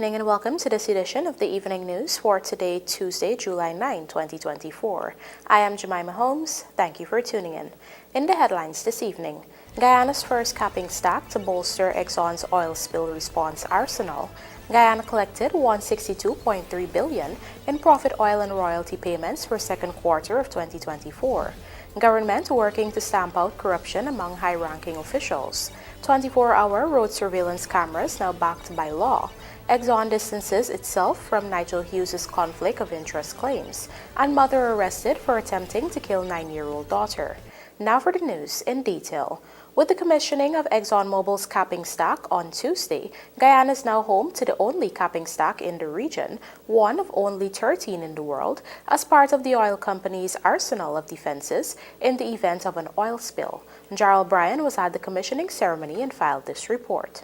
evening and welcome to this edition of the Evening News for today, Tuesday, July 9, 2024. I am Jemima Holmes. Thank you for tuning in. In the headlines this evening, Guyana's first capping stack to bolster EXXON'S oil spill response arsenal. Guyana collected $162.3 billion in profit oil and royalty payments for second quarter of 2024. Government working to stamp out corruption among high-ranking officials. 24-hour road surveillance cameras now backed by law. EXXON distances itself from NIGEL Hughes'S conflict of interest claims. And mother arrested for attempting to kill 9-year-old daughter. Now for the news in detail. With the commissioning of ExxonMobil's capping stack on Tuesday, Guyana is now home to the only capping stack in the region, one of only 13 in the world, as part of the oil company's arsenal of defenses in the event of an oil spill. Gerald Bryan was at the commissioning ceremony and filed this report.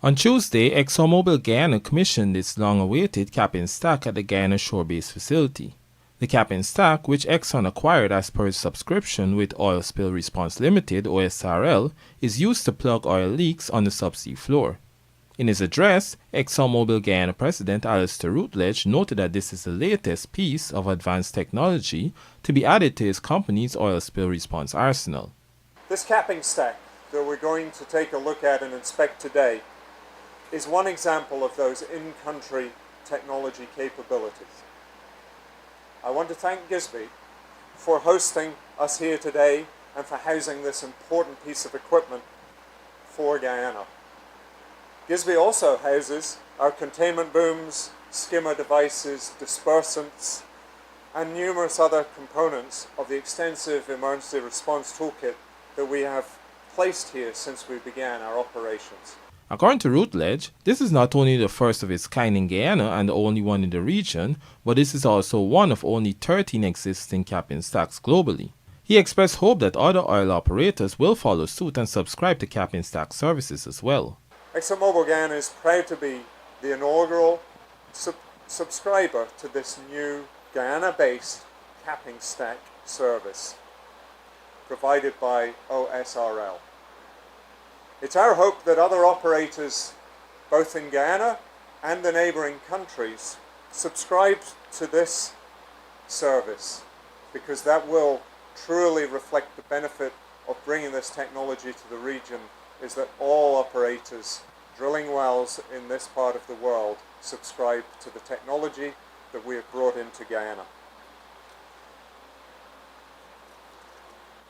On Tuesday, ExxonMobil Guyana commissioned its long-awaited capping stack at the Guyana shore-based facility. The capping stack, which Exxon acquired as per its subscription with Oil Spill Response Limited (OSRL), is used to plug oil leaks on the subsea floor. In his address, ExxonMobil Guyana President Alistair Routledge noted that this is the latest piece of advanced technology to be added to his company's oil spill response arsenal. This capping stack that we're going to take a look at and inspect today is one example of those in-country technology capabilities. I want to thank GUYANA'S for hosting us here today and for housing this important piece of equipment for Guyana. GUYANA'S also houses our containment booms, skimmer devices, dispersants, and numerous other components of the extensive emergency response toolkit that we have placed here since we began our operations. According to Routledge, this is not only the first of its kind in Guyana and the only one in the region, but this is also one of only 13 existing capping stacks globally. He expressed hope that other oil operators will follow suit and subscribe to capping stack services as well. ExxonMobil Guyana is proud to be the inaugural subscriber to this new Guyana-based capping stack service provided by OSRL. It's our hope that other operators, both in Guyana and the neighboring countries, subscribe to this service, because that will truly reflect the benefit of bringing this technology to the region, is that all operators drilling wells in this part of the world subscribe to the technology that we have brought into Guyana.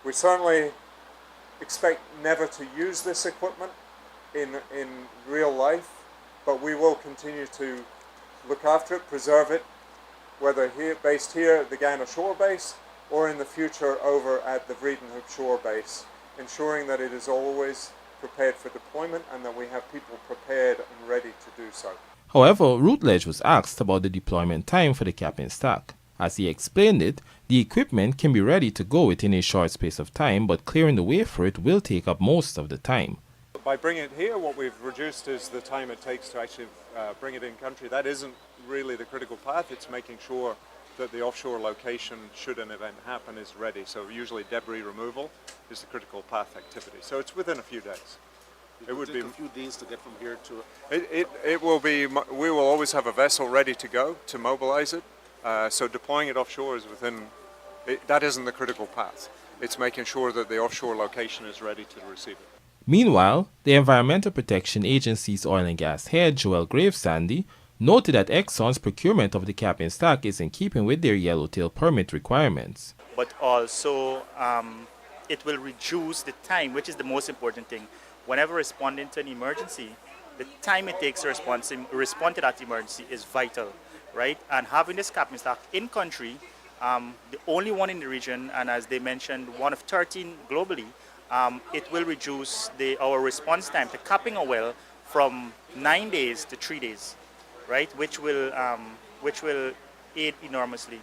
We certainly expect never to use this equipment in real life, but we will continue to look after it, preserve it, whether based here at the Guyana Shore Base or in the future over at the Vredenhoek Shore Base, ensuring that it is always prepared for deployment and that we have people prepared and ready to do so. However, Routledge was asked about the deployment time for the capping stack. As he explained it, the equipment can be ready to go within a short space of time, but clearing the way for it will take up most of the time. By bringing it here, what we've reduced is the time it takes to actually bring it in country. That isn't really the critical path. It's making sure that the offshore location, should an event happen, is ready. So usually debris removal is the critical path activity. So it's within a few days. It would take a few days to get from here to... It will be, we will always have a vessel ready to go to mobilize it. So deploying it offshore is that isn't the critical path. It's making sure that the offshore location is ready to receive it. Meanwhile, the Environmental Protection Agency's oil and gas head, Joel Gravesandy, noted that Exxon's procurement of the capping stack is in keeping with their yellowtail permit requirements. But also, it will reduce the time, which is the most important thing. Whenever responding to an emergency, the time it takes to respond to that emergency is vital, right? And having this capping stack in country, the only one in the region, and as they mentioned, one of 13 globally, it will reduce our response time to capping a well from 9 days to 3 days, right? Which will aid enormously.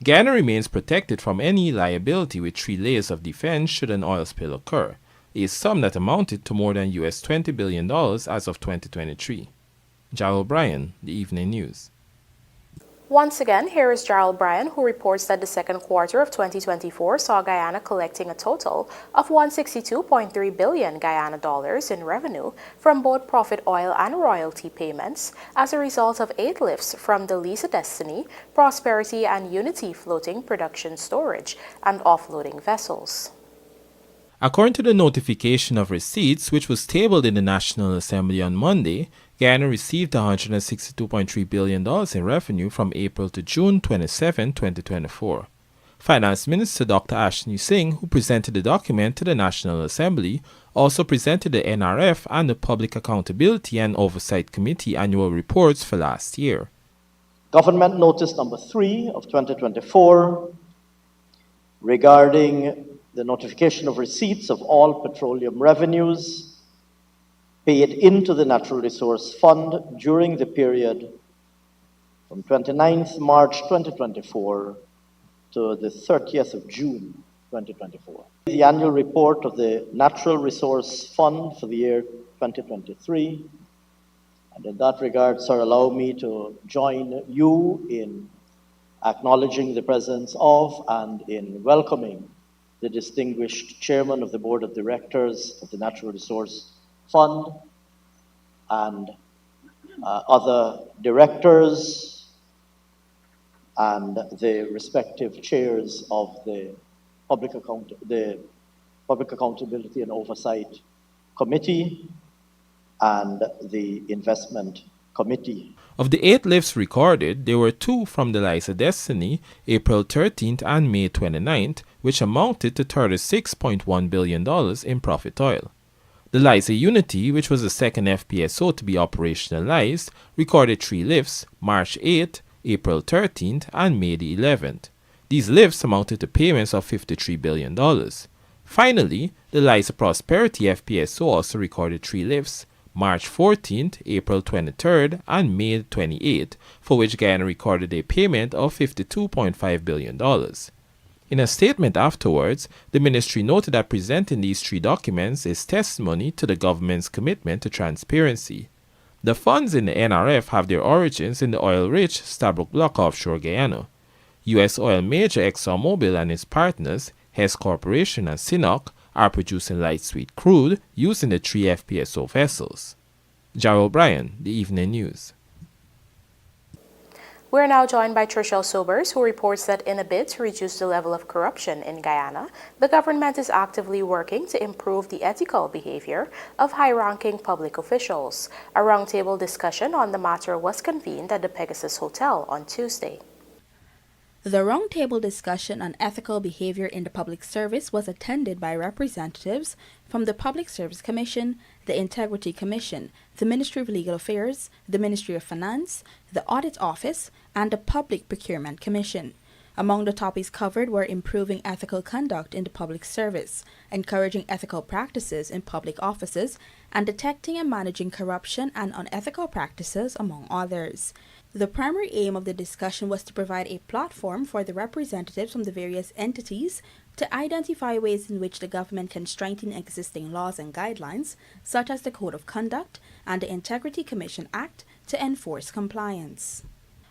Guyana remains protected from any liability with 3 layers of defense should an oil spill occur, a sum that amounted to more than US $20 billion as of 2023. Gerald Bryan, The Evening News. Once again, here is Gerald Bryan, who reports that the second quarter of 2024 saw Guyana collecting a total of 162.3 billion Guyana dollars in revenue from both profit oil and royalty payments as a result of 8 lifts from the Liza Destiny, Prosperity, and Unity floating production storage and offloading vessels. According to the notification of receipts, which was tabled in the National Assembly on Monday, Guyana received $162.3 billion in revenue from April to June 27, 2024. Finance Minister Dr. Ashley Singh, who presented the document to the National Assembly, also presented the NRF and the Public Accountability and Oversight Committee annual reports for last year. Government Notice Number 3 of 2024 regarding the notification of receipts of all petroleum revenues paid into the Natural Resource Fund during the period from 29th March 2024 to the 30th of June 2024. The annual report of the Natural Resource Fund for the year 2023. And in that regard, sir, allow me to join you in acknowledging the presence of and in welcoming the distinguished chairman of the Board of Directors of the Natural Resource Fund and other directors and the respective chairs of the Public Accountability and Oversight Committee and the Investment Committee. Of the 8 lifts recorded, there were 2 from the Liza Destiny, April 13th and May 29th, which amounted to $36.1 billion in profit oil. The Liza Unity, which was the second FPSO to be operationalized, recorded 3 lifts, March 8th, April 13th, and May the 11th. These lifts amounted to payments of $53 billion. Finally, the Liza Prosperity FPSO also recorded 3 lifts, March 14th, April 23rd, and May 28th, for which Guyana recorded a payment of $52.5 billion. In a statement afterwards, the ministry noted that presenting these 3 documents is testimony to the government's commitment to transparency. The funds in the NRF have their origins in the oil-rich Stabroek Block offshore Guyana. U.S. oil major EXXONMobil and its partners, Hess Corporation and CNOOC, are producing light sweet crude using the 3 FPSO vessels. Gerald Bryan, The Evening News. We're now joined by Trishelle Sobers, who reports that in a bid to reduce the level of corruption in Guyana, the government is actively working to improve the ethical behavior of high-ranking public officials. A roundtable discussion on the matter was convened at the Pegasus Hotel on Tuesday. The roundtable discussion on ethical behavior in the public service was attended by representatives from the Public Service Commission, the Integrity Commission, the Ministry of Legal Affairs, the Ministry of Finance, the Audit Office, and the Public Procurement Commission. Among the topics covered were improving ethical conduct in the public service, encouraging ethical practices in public offices, and detecting and managing corruption and unethical practices, among others. The primary aim of the discussion was to provide a platform for the representatives from the various entities to identify ways in which the government can strengthen existing laws and guidelines, such as the Code of Conduct and the Integrity Commission Act, to enforce compliance.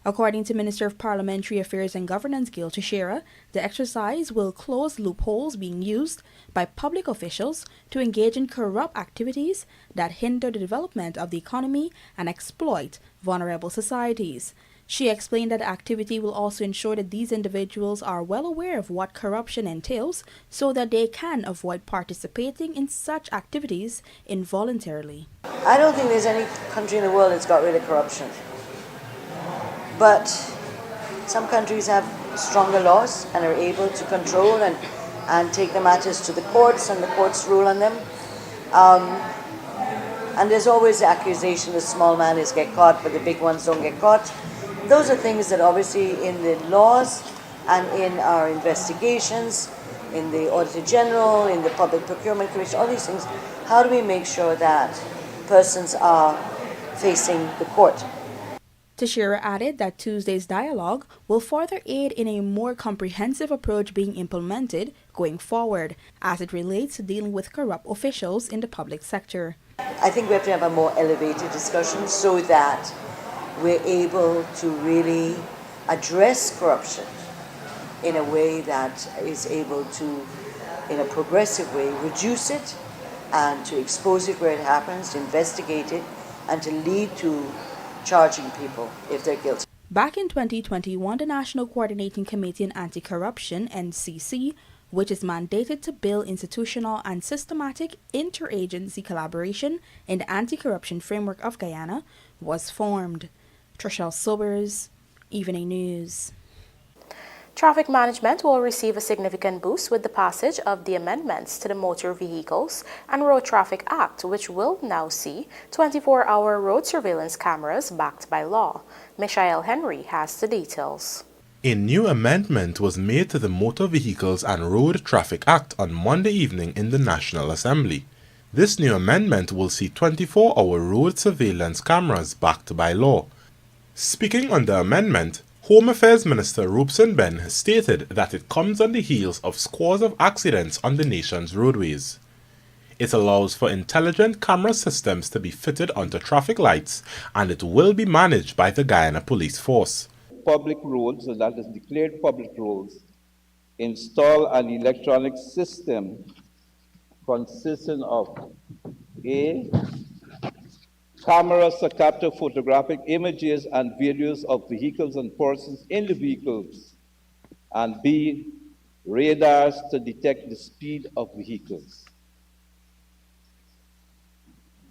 According to Minister of Parliamentary Affairs and Governance Gil Teixeira, the exercise will close loopholes being used by public officials to engage in corrupt activities that hinder the development of the economy and exploit vulnerable societies. She explained that the activity will also ensure that these individuals are well aware of what corruption entails so that they can avoid participating in such activities involuntarily. I don't think there's any country in the world that's got rid of corruption. But some countries have stronger laws and are able to control and take the matters to the courts, and the courts rule on them. And there's always the accusation the small man is get caught, but the big ones don't get caught. Those are things that obviously in the laws and in our investigations, in the Auditor General, in the Public Procurement Commission, all these things, how do we make sure that persons are facing the court? Teixeira added that Tuesday's dialogue will further aid in a more comprehensive approach being implemented going forward as it relates to dealing with corrupt officials in the public sector. I think we have to have a more elevated discussion so that we're able to really address corruption in a way that is able to, in a progressive way, reduce it and to expose it where it happens, to investigate it, and to lead to charging people if they're guilty. Back in 2021, the National Coordinating Committee on Anti-Corruption, NCC, which is mandated to build institutional and systematic interagency collaboration in the anti-corruption framework of Guyana, was formed. Trishelle Sobers, Evening News. Traffic management will receive a significant boost with the passage of the amendments to the Motor Vehicles and Road Traffic Act, which will now see 24-hour road surveillance cameras backed by law. Michael Henry has the details. A new amendment was made to the Motor Vehicles and Road Traffic Act on Monday evening in the National Assembly. This new amendment will see 24-hour road surveillance cameras backed by law. Speaking on the amendment, Home Affairs Minister Robeson Ben stated that it comes on the heels of scores of accidents on the nation's roadways. It allows for intelligent camera systems to be fitted onto traffic lights, and it will be managed by the Guyana Police Force. Public roads, so that is declared public roads, install an electronic system consisting of A, cameras to capture photographic images and videos of vehicles and persons in the vehicles, and B, radars to detect the speed of vehicles.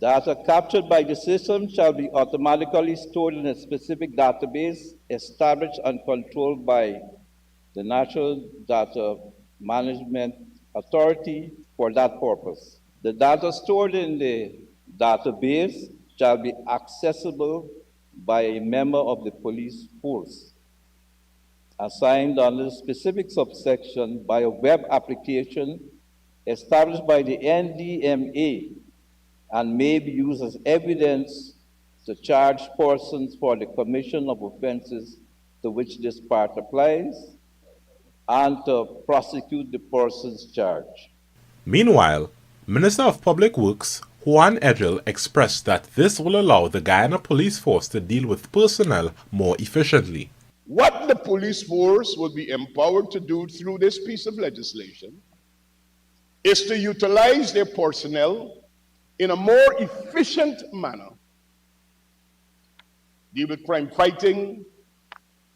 Data captured by the system shall be automatically stored in a specific database established and controlled by the National Data Management Authority for that purpose. The data stored in the database shall be accessible by a member of the police force, assigned under the specific subsection by a web application established by the NDMA, and may be used as evidence to charge persons for the commission of offenses to which this part applies, and to prosecute the persons charged. Meanwhile, Minister of Public Works Juan Edgel expressed that this will allow the Guyana Police Force to deal with personnel more efficiently. What the police force will be empowered to do through this piece of legislation is to utilize their personnel in a more efficient manner, deal with crime fighting,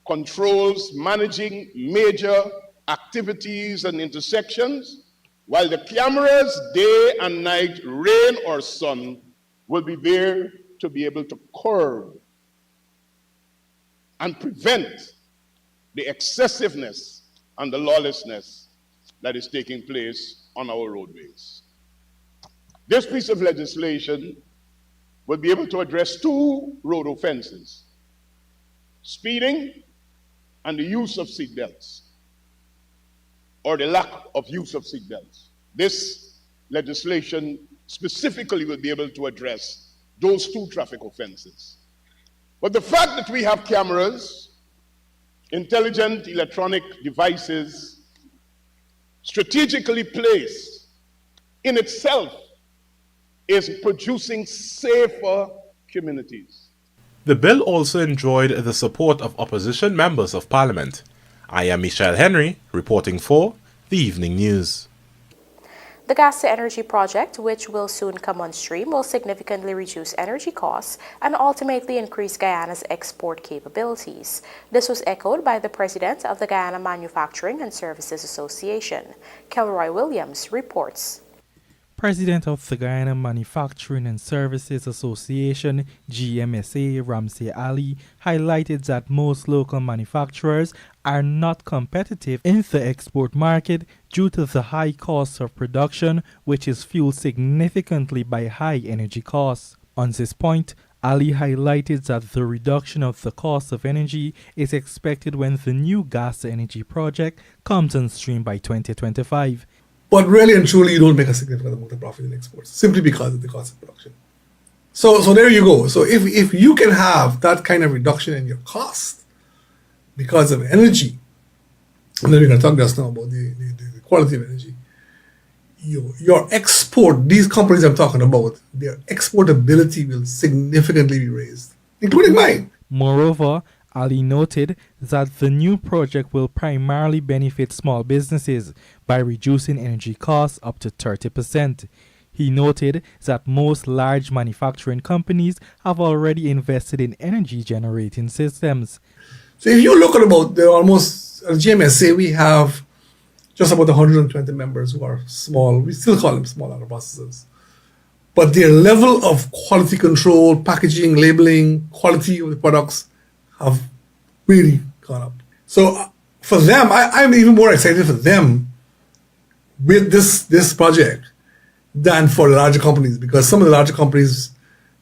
controls, managing major activities and intersections, while the cameras, day and night, rain or sun, will be there to be able to curb and prevent the excessiveness and the lawlessness that is taking place on our roadways. This piece of legislation will be able to address two road offenses: speeding and the use of seatbelts, or the lack of use of seatbelts. This legislation specifically will be able to address those two traffic offenses. But the fact that we have cameras, intelligent electronic devices, strategically placed in itself is producing safer communities. The bill also enjoyed the support of opposition members of Parliament. I am Michael Henry, reporting for the Evening News. The gas-to-energy project, which will soon come on stream, will significantly reduce energy costs and ultimately increase Guyana's export capabilities. This was echoed by the president of the Guyana Manufacturing and Services Association. Kelroy Williams reports. President of the Guyana Manufacturing and Services Association, GMSA, Ramsey Ali, highlighted that most local manufacturers are not competitive in the export market due to the high cost of production, which is fueled significantly by high energy costs. On this point, Ali highlighted that the reduction of the cost of energy is expected when the new gas-to-energy project comes on stream by 2025. But really and truly, you don't make a significant amount of profit in exports, simply because of the cost of production. So there you go. So if you can have that kind of reduction in your cost because of energy, and then we're going to talk just now about the quality of energy, your export, these companies I'm talking about, their exportability will significantly be raised, including mine. Moreover, Ali noted that the new project will primarily benefit small businesses by reducing energy costs up to 30%. He noted that most large manufacturing companies have already invested in energy generating systems. So if you look at they're almost, at GMSA, we have just about 120 members who are small. We still call them small agro-processors. But their level of quality control, packaging, labeling, quality of the products have really gone up. So for them, I'm even more excited for them with this project than for the larger companies, because some of the larger companies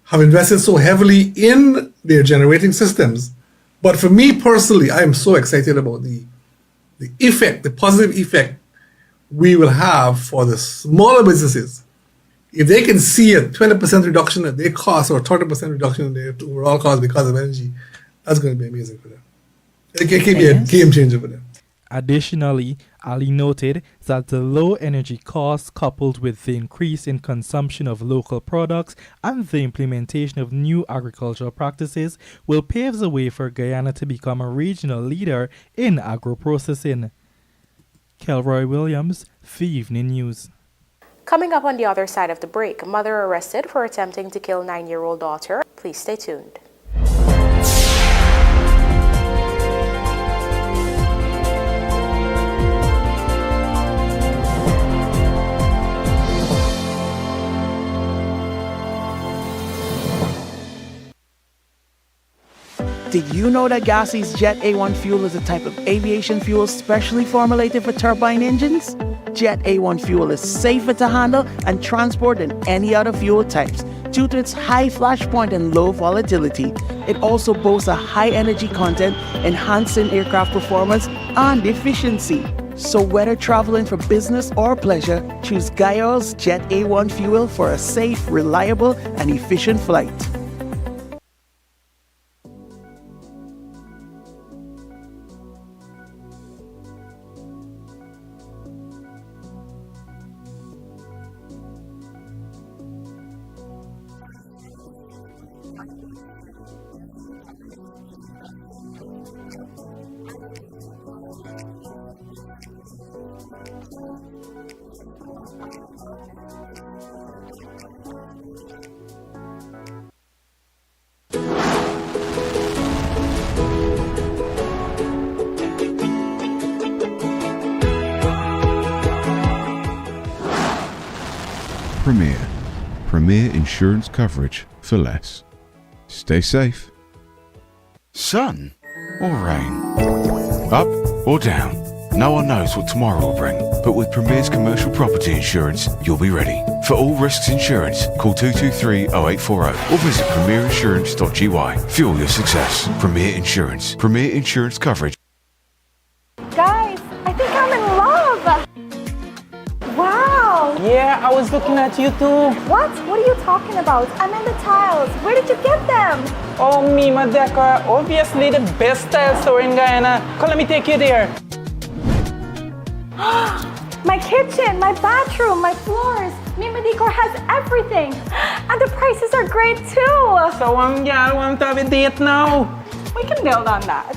have invested so heavily in their generating systems. But for me personally, I am so excited about the effect, the positive effect we will have for the smaller businesses. If they can see a 20% reduction in their cost or 30% reduction in their overall cost because of energy, that's going to be amazing for them. It can be a game changer for them. Additionally, Ali noted that the low energy costs coupled with the increase in consumption of local products and the implementation of new agricultural practices will pave the way for Guyana to become a regional leader in agro-processing. Kelroy Williams, The Evening News. Coming up on the other side of the break, mother arrested for attempting to kill 9-year-old daughter. Please stay tuned. Did you know that GUYANA'S Jet A1 fuel is a type of aviation fuel specially formulated for turbine engines? Jet A1 fuel is safer to handle and transport than any other fuel types due to its high flash point and low volatility. It also boasts a high energy content, enhancing aircraft performance and efficiency. So whether traveling for business or pleasure, choose GUYANA'S Jet A1 fuel for a safe, reliable, and efficient flight. Premier insurance coverage for less. Stay safe. Sun or rain? Up or down? No one knows what tomorrow will bring, but with Premier's commercial property insurance, you'll be ready. For all risks insurance, call 223-0840 or visit premierinsurance.gy. Fuel your success. Premier Insurance. Premier insurance coverage. Guys, I think I'm in love! Wow! Yeah, I was looking at you too. What? What are you talking about? I'm in the tiles. Where did you get them? Oh, Mima Decor. Obviously the best tile store in Guyana. Come, let me take you there. My kitchen, my bathroom, my floors. Mima Decor has everything. And the prices are great too. So, girl, want to have a date now? We can build on that.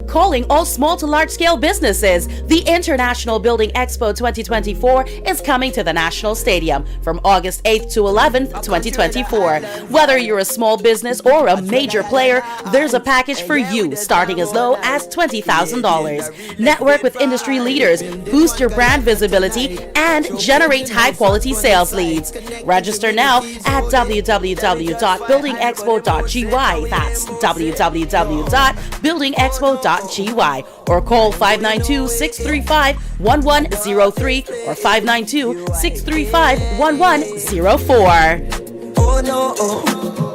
Calling all small to large scale businesses. The International Building Expo 2024 is coming to the National Stadium from August 8th to 11th, 2024. Whether you're a small business or a major player, there's a package for you starting as low as $20,000. Network with industry leaders, boost your brand visibility, and generate high quality sales leads. Register now at www.buildingexpo.gy. That's www.buildingexpo.gy. Or call 592-635-1103 or 592-635-1104. Oh no,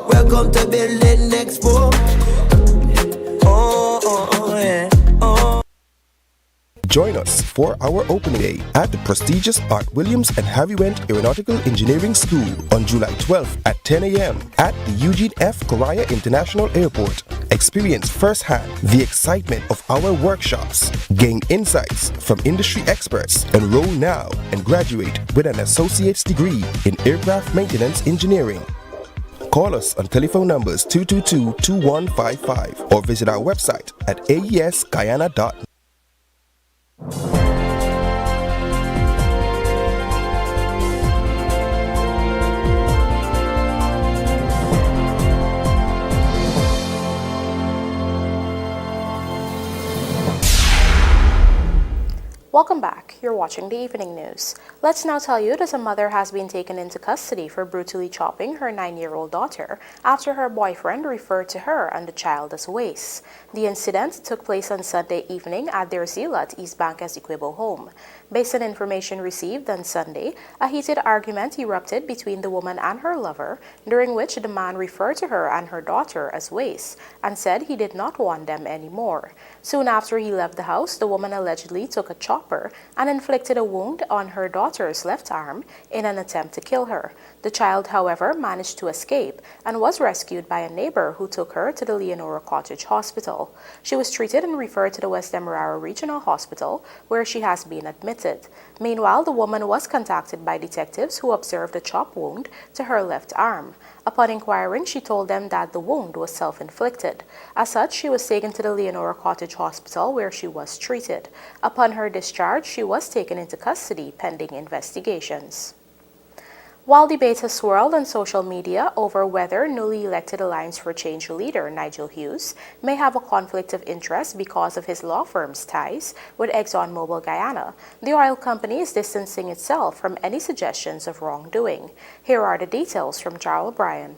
welcome to Building Expo. Join us for our opening day at the prestigious Art Williams and Harvey Wendt Aeronautical Engineering School on July 12th at 10 a.m. at the Eugene F. Correa International Airport. Experience firsthand the excitement of our workshops. Gain insights from industry experts. Enroll now and graduate with an associate's degree in aircraft maintenance engineering. Call us on telephone numbers 222-2155 or visit our website at aesguyana.net. Welcome back. You're watching the evening news. Let's now tell you that a mother has been taken into custody for brutally chopping her 9-year-old daughter after her boyfriend referred to her and the child as waste. The incident took place on Sunday evening at their Zeelat East Bank Essequibo home. Based on information received on Sunday, a heated argument erupted between the woman and her lover, during which the man referred to her and her daughter as waste and said he did not want them anymore. Soon after he left the house, the woman allegedly took a chopper and inflicted a wound on her daughter's left arm in an attempt to kill her. The child, however, managed to escape and was rescued by a neighbor who took her to the Leonora Cottage Hospital. She was treated and referred to the West Demerara Regional Hospital, where she has been admitted. Meanwhile, the woman was contacted by detectives who observed a chop wound to her left arm. Upon inquiring, she told them that the wound was self-inflicted. As such, she was taken to the Leonora Cottage Hospital, where she was treated. Upon her discharge, she was taken into custody pending investigations. While debate has swirled on social media over whether newly elected Alliance for Change leader Nigel Hughes may have a conflict of interest because of his law firm's ties with ExxonMobil Guyana, the oil company is distancing itself from any suggestions of wrongdoing. Here are the details from Charles Bryan.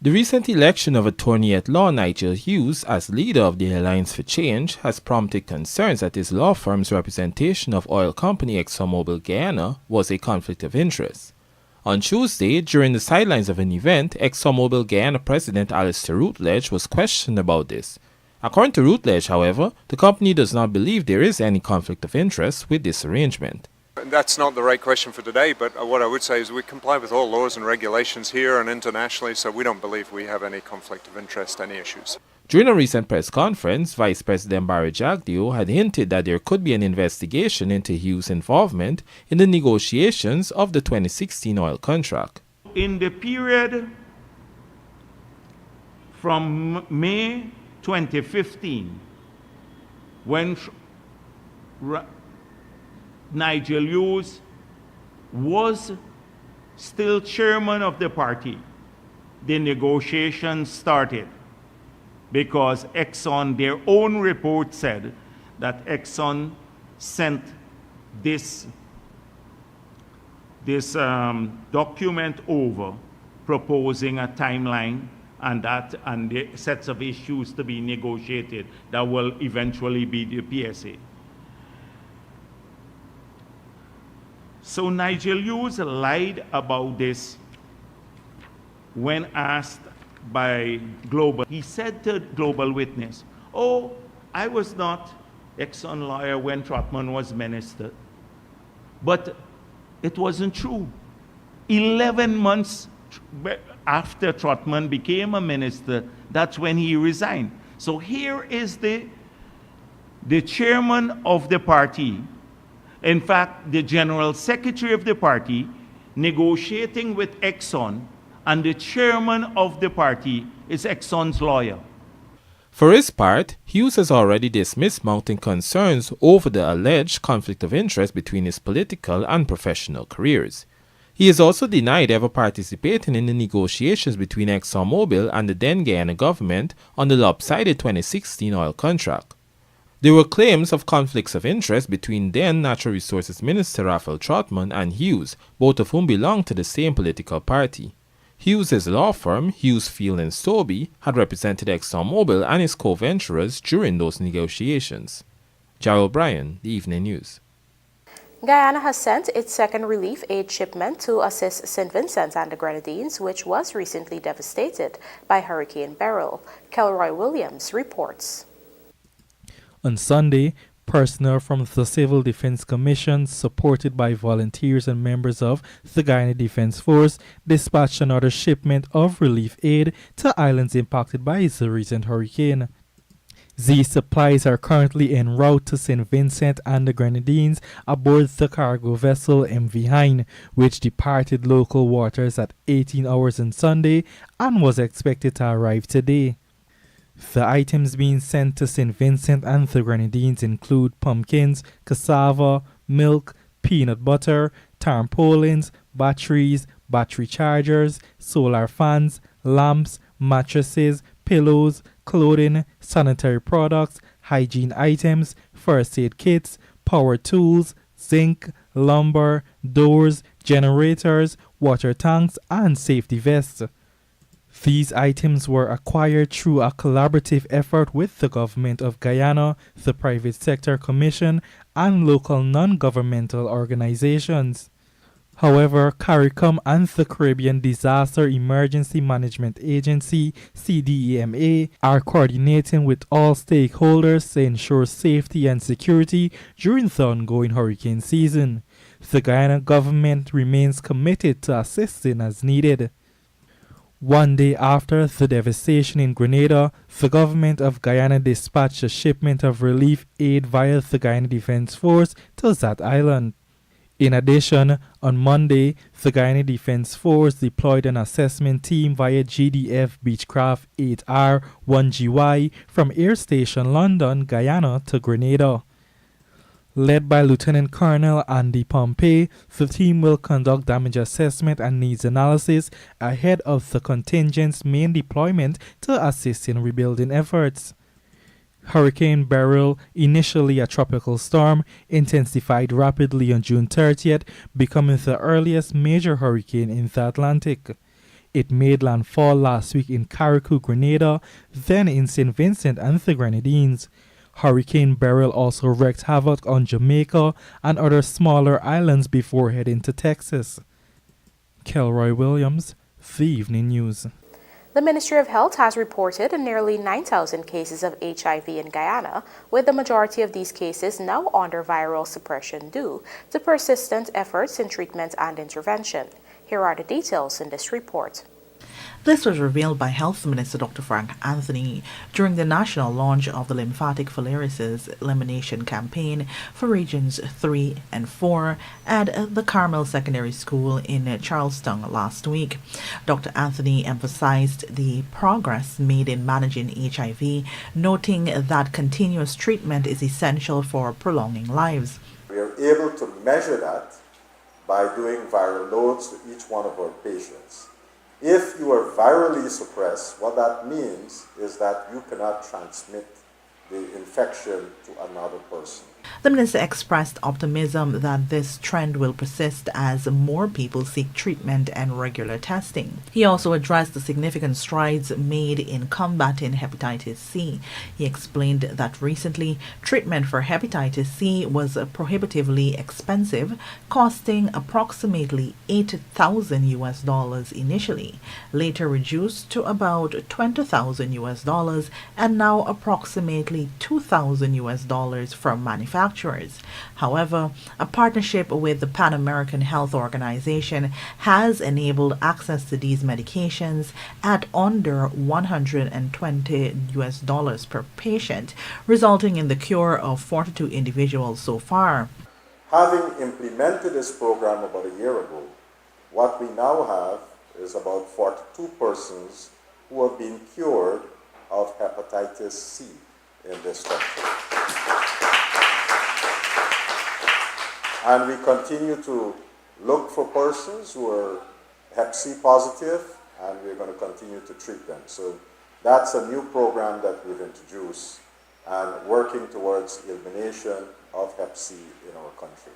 The recent election of attorney-at-law Nigel Hughes as leader of the Alliance for Change has prompted concerns that his law firm's representation of oil company ExxonMobil Guyana was a conflict of interest. On Tuesday, during the sidelines of an event, ExxonMobil Guyana President Alistair Routledge was questioned about this. According to Routledge, however, the company does not believe there is any conflict of interest with this arrangement. That's not the right question for today, but what I would say is we comply with all laws and regulations here and internationally, so we don't believe we have any conflict of interest, any issues. During a recent press conference, Vice President Barry Jagdeo had hinted that there could be an investigation into Hughes' involvement in the negotiations of the 2016 oil contract. In the period from May 2015, when Nigel Hughes was still chairman of the party, the negotiations started. Because Exxon, their own report said that Exxon sent this document over proposing a timeline and the sets of issues to be negotiated that will eventually be the PSA. So Nigel Hughes lied about this when asked by Global. He said to Global Witness, "Oh, I was not Exxon lawyer when Trotman was minister." But it wasn't true. 11 months after Trotman became a minister, that's when he resigned. So here is the chairman of the party, in fact, the general secretary of the party, negotiating with Exxon, and the chairman of the party is Exxon's lawyer. For his part, Hughes has already dismissed mounting concerns over the alleged conflict of interest between his political and professional careers. He has also denied ever participating in the negotiations between ExxonMobil and the then Guyana government on the lopsided 2016 oil contract. There were claims of conflicts of interest between then Natural Resources Minister Raphael Trotman and Hughes, both of whom belonged to the same political party. Hughes' law firm, Hughes, Field & Stobie, had represented ExxonMobil and its co-venturers during those negotiations. Gerald Bryan, The Evening News. Guyana has sent its second relief aid shipment to assist St. Vincent and the Grenadines, which was recently devastated by Hurricane Beryl. Kelroy Williams reports. On Sunday, personnel from the Civil Defense Commission, supported by volunteers and members of the Guyana Defense Force, dispatched another shipment of relief aid to islands impacted by the recent hurricane. These supplies are currently en route to St. Vincent and the Grenadines aboard the cargo vessel MV Hein, which departed local waters at 18 hours on Sunday and was expected to arrive today. The items being sent to St. Vincent and the Grenadines include pumpkins, cassava, milk, peanut butter, tarpaulins, batteries, battery chargers, solar fans, lamps, mattresses, pillows, clothing, sanitary products, hygiene items, first aid kits, power tools, zinc, lumber, doors, generators, water tanks, and safety vests. These items were acquired through a collaborative effort with the Government of Guyana, the Private Sector Commission, and local non-governmental organizations. However, CARICOM and the Caribbean Disaster Emergency Management Agency, CDEMA, are coordinating with all stakeholders to ensure safety and security during the ongoing hurricane season. The Guyana government remains committed to assisting as needed. One day after the devastation in Grenada, the government of Guyana dispatched a shipment of relief aid via the Guyana Defense Force to that island. In addition, on Monday, the Guyana Defense Force deployed an assessment team via GDF Beechcraft 8R 1GY from Air Station London, Guyana to Grenada. Led by Lieutenant Colonel Andy Pompey, the team will conduct damage assessment and needs analysis ahead of the contingent's main deployment to assist in rebuilding efforts. Hurricane Beryl, initially a tropical storm, intensified rapidly on June 30th, becoming the earliest major hurricane in the Atlantic. It made landfall last week in Carriacou, Grenada, then in St. Vincent and the Grenadines. Hurricane Beryl also wreaked havoc on Jamaica and other smaller islands before heading to Texas. Kelroy Williams, The Evening News. The Ministry of Health has reported nearly 9,000 cases of HIV in Guyana, with the majority of these cases now under viral suppression due to persistent efforts in treatment and intervention. Here are the details in this report. This was revealed by Health Minister Dr. Frank Anthony during the national launch of the lymphatic filariasis elimination campaign for Regions 3 and 4 at the Carmel Secondary School in Charleston last week. Dr. Anthony emphasized the progress made in managing HIV, noting that continuous treatment is essential for prolonging lives. We are able to measure that by doing viral loads to each one of our patients. If you are virally suppressed, what that means is that you cannot transmit the infection to another person. The minister expressed optimism that this trend will persist as more people seek treatment and regular testing. He also addressed the significant strides made in combating hepatitis C. He explained that recently, treatment for hepatitis C was prohibitively expensive, costing approximately $8,000 initially, later reduced to about $20,000 and now approximately $2,000 from manufacturers. However, a partnership with the Pan American Health Organization has enabled access to these medications at under $120 per patient, resulting in the cure of 42 individuals so far. Having implemented this program about a year ago, what we now have is about 42 persons who have been cured of hepatitis C in this country. And we continue to look for persons who are Hep C positive, and we're going to continue to treat them. So that's a new program that we've introduced and working towards elimination of Hep C in our country.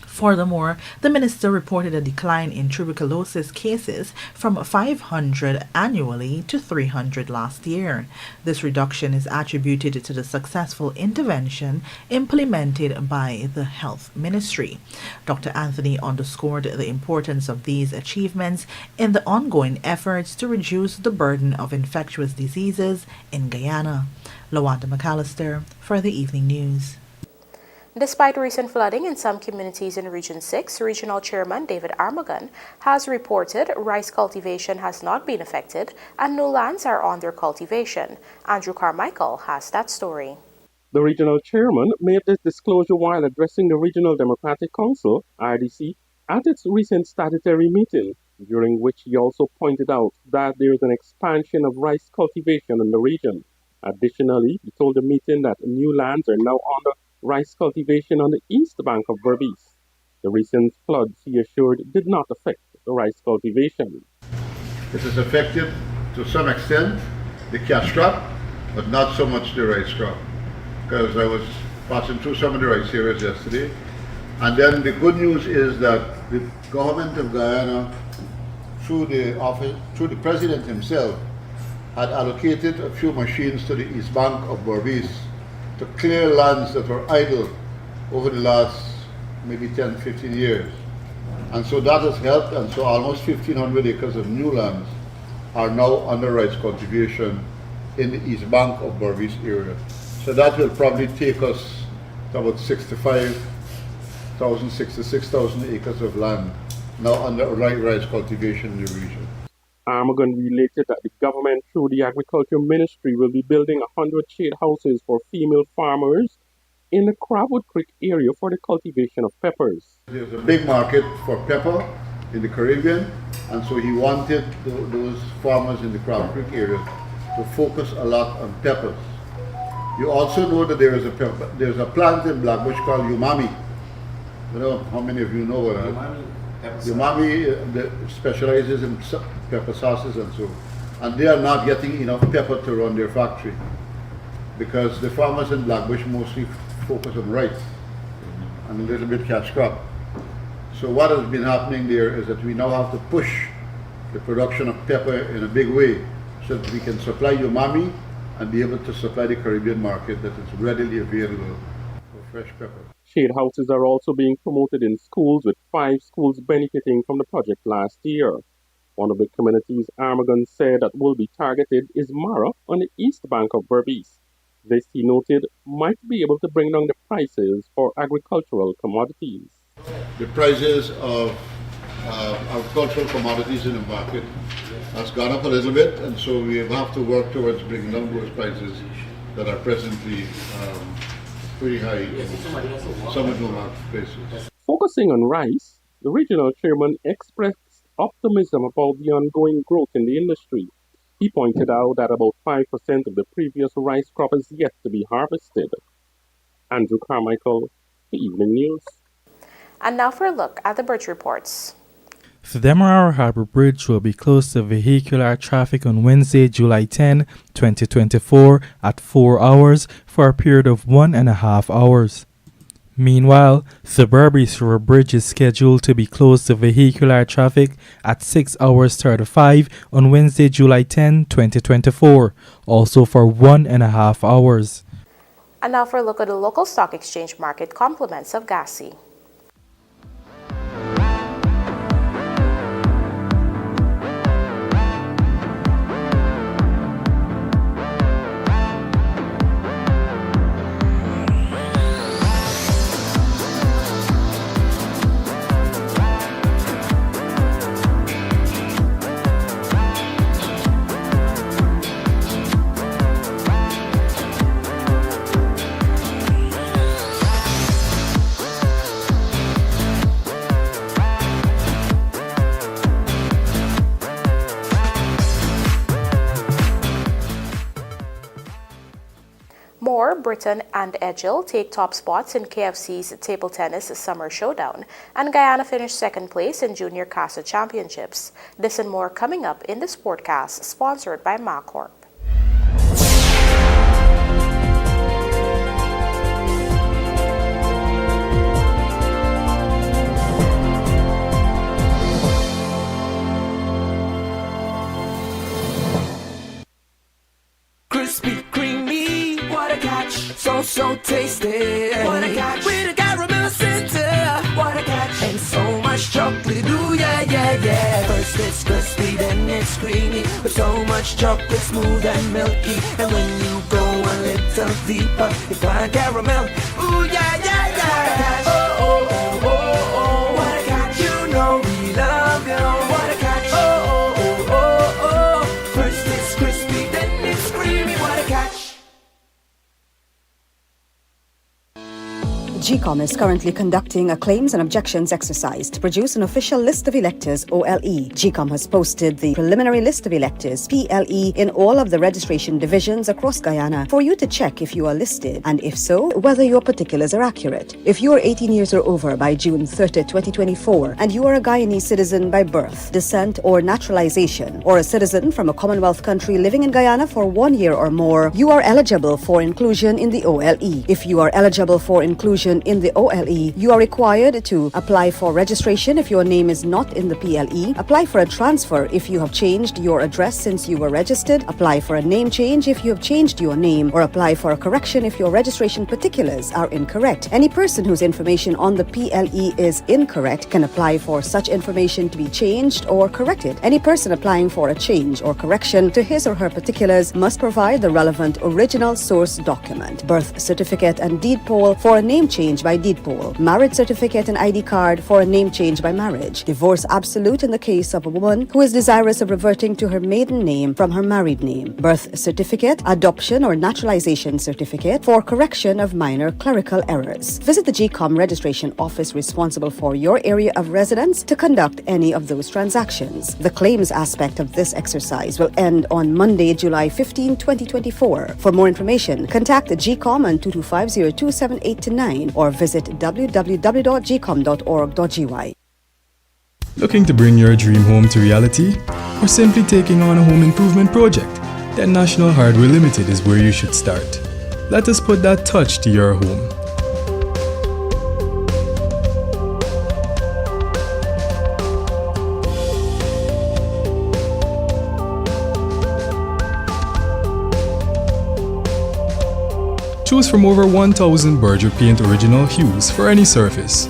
Furthermore, the minister reported a decline in tuberculosis cases from 500 annually to 300 last year. This reduction is attributed to the successful intervention implemented by the health ministry. Dr. Anthony underscored the importance of these achievements in the ongoing efforts to reduce the burden of infectious diseases in Guyana. Lawanda McAllister for the Evening News. Despite recent flooding in some communities in Region 6, Regional Chairman David Armagon has reported rice cultivation has not been affected and no lands are under cultivation. Andrew Carmichael has that story. The regional chairman made this disclosure while addressing the Regional Democratic Council, RDC, at its recent statutory meeting, during which he also pointed out that there is an expansion of rice cultivation in the region. Additionally, he told the meeting that new lands are now under rice cultivation on the east bank of Berbice. The recent floods, he assured, did not affect the rice cultivation. It has affected, to some extent, the cash crop, but not so much the rice crop. Because I was passing through some of the rice areas yesterday. And then the good news is that the government of Guyana, through the president himself, had allocated a few machines to the east bank of Berbice to clear lands that were idle over the last maybe 10, 15 years. And so that has helped, and so almost 1,500 acres of new lands are now under rice cultivation in the east bank of Berbice area. So that will probably take us to about 65,000, 66,000 acres of land now under rice cultivation in the region. Armagon related that the government, through the Agriculture Ministry, will be building 100 shade houses for female farmers in the Crabwood Creek area for the cultivation of peppers. There's a big market for pepper in the Caribbean, and so he wanted those farmers in the Crabwood Creek area to focus a lot on peppers. You also know that there's a plant in Blackbush called umami. I don't know how many of you know about that. Umami specializes in pepper sauces and so, and they are not getting enough pepper to run their factory because the farmers in Blackbush mostly focus on rice and a little bit cash crop. So what has been happening there is that we now have to push the production of pepper in a big way so that we can supply umami and be able to supply the Caribbean market that is readily available for fresh pepper. Shade houses are also being promoted in schools, with 5 schools benefiting from the project last year. One of the communities Armagon said that will be targeted is Mara on the east bank of Berbice. This, he noted, might be able to bring down the prices for agricultural commodities. The prices of agricultural commodities in the market has gone up a little bit, and so we have to work towards bringing down those prices that are presently pretty high in some of the marketplaces. Focusing on rice, the regional chairman expressed optimism about the ongoing growth in the industry. He pointed out that about 5% of the previous rice crop is yet to be harvested. Andrew Carmichael, The Evening News. And now for a look at the bridge reports. The Demerara Harbour Bridge will be closed to vehicular traffic on Wednesday, July 10, 2024 at 4 hours for a period of 1.5 hours. Meanwhile, the Berbice River Bridge is scheduled to be closed to vehicular traffic at 6 hours 35 on Wednesday, July 10, 2024, also for 1.5 hours. And now for a look at the local stock exchange market compliments of GASI. Britain and NIGEL take top spots in KFC's table tennis summer showdown, and Guyana finished second place in Junior Casa Championships. This and more coming up in the Sportcast, sponsored by MaCorp. Crispy, creamy, what a catch, so tasty. What a catch, with a caramel center. What a catch, and so much chocolate, ooh yeah. First it's crispy, then it's creamy, with so much chocolate, smooth and milky. And when you go a little deeper, you find caramel, ooh yeah. GCOM is currently conducting a claims and objections exercise to produce an official list of electors, OLE. GCOM has posted the preliminary list of electors, PLE, in all of the registration divisions across Guyana for you to check if you are listed, and if so, whether your particulars are accurate. If you are 18 years or over by June 30, 2024, and you are a Guyanese citizen by birth, descent, or naturalization, or a citizen from a Commonwealth country living in Guyana for 1 year or more, you are eligible for inclusion in the OLE. If you are eligible for inclusion in the OLE, you are required to apply for registration if your name is not in the PLE, apply for a transfer if you have changed your address since you were registered, apply for a name change if you have changed your name, or apply for a correction if your registration particulars are incorrect. Any person whose information on the PLE is incorrect can apply for such information to be changed or corrected. Any person applying for a change or correction to his or her particulars must provide the relevant original source document, birth certificate and deed poll for a name change by deed poll, marriage certificate and ID card for a name change by marriage, divorce absolute in the case of a woman who is desirous of reverting to her maiden name from her married name, birth certificate, adoption or naturalization certificate for correction of minor clerical errors. Visit the GCOM registration office responsible for your area of residence to conduct any of those transactions. The claims aspect of this exercise will end on Monday, July 15, 2024. For more information, contact the GCOM on 225-0278-9 or visit www.gcom.org.gy. Looking to bring your dream home to reality? Or simply taking on a home improvement project? Then National Hardware Limited is where you should start. Let us put that touch to your home. Choose from over 1,000 Berger Paint Original hues for any surface.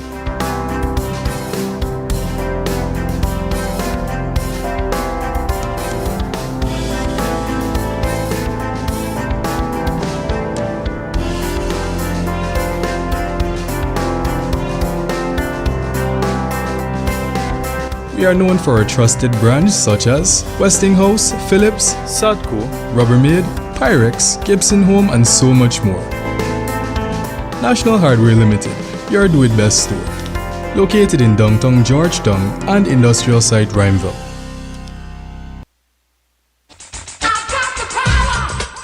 We are known for our trusted brands such as Westinghouse, Philips, Sadco, Rubbermaid, Pyrex, Gibson Home, and so much more. National Hardware Limited, your do-it-best store. Located in downtown Georgetown and industrial site Rhymeville.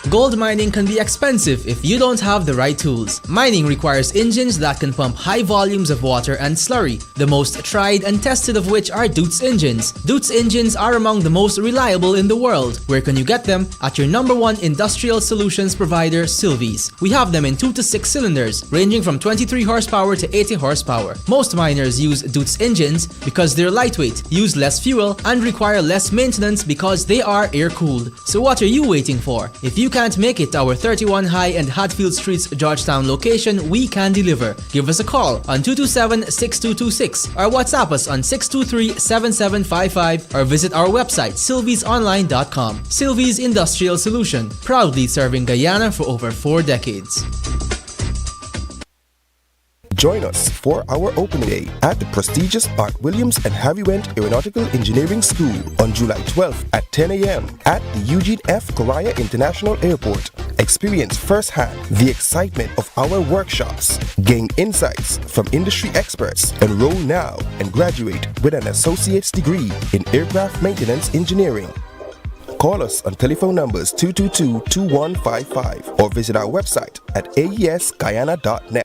Gold mining can be expensive if you don't have the right tools. Mining requires engines that can pump high volumes of water and slurry, the most tried and tested of which are GOV'T engines. GOV'T engines are among the most reliable in the world. Where can you get them? At your #1 industrial solutions provider, Sylvies. We have them in 2 to 6 cylinders, ranging from 23 horsepower to 80 horsepower. Most miners use GOV'T engines because they're lightweight, use less fuel, and require less maintenance because they are air-cooled. So what are you waiting for? If you can't make it to our 31 High and Hatfield Streets Georgetown location, we can deliver. Give us a call on 227-6226 or WhatsApp us on 623-7755 or visit our website sylviesonline.com. Sylvies Industrial Solution, proudly serving Guyana for over 4 decades. Join us for our opening day at the prestigious Art Williams and Harvey Wendt Aeronautical Engineering School on July 12th at 10 a.m. at the Eugene F. Correa International Airport. Experience firsthand the excitement of our workshops. Gain insights from industry experts. Enroll now and graduate with an associate's degree in aircraft maintenance engineering. Call us on telephone numbers 222-2155 or visit our website at aesguyana.net.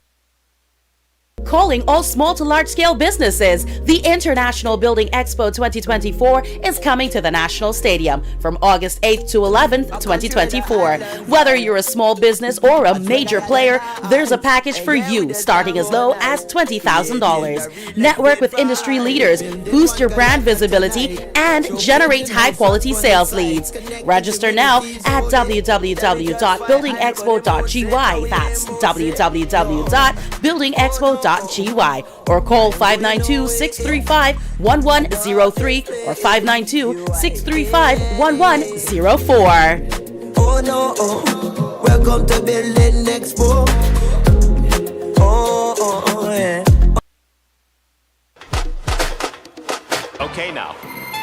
Calling all small to large scale businesses, the International Building Expo 2024 is coming to the National Stadium from August 8th to 11th, 2024. Whether you're a small business or a major player, there's a package for you starting as low as $20,000. Network with industry leaders, boost your brand visibility, and generate high quality sales leads. Register now at www.buildingexpo.gy. That's www.buildingexpo.gy. Or call 592-635-1103 or 592-635-1104. Oh no, welcome to Building Expo. Yeah. Okay, now,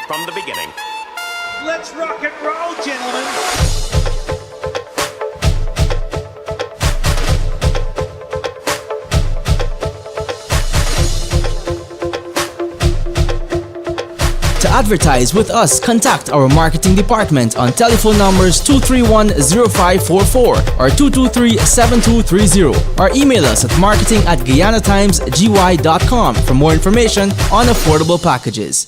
from the beginning. Let's rock and roll, gentlemen. advertise with us, contact our marketing department on telephone numbers 231-0544 or 223-7230 or email us at marketing@GuyanaTimesGY.com for more information on affordable packages.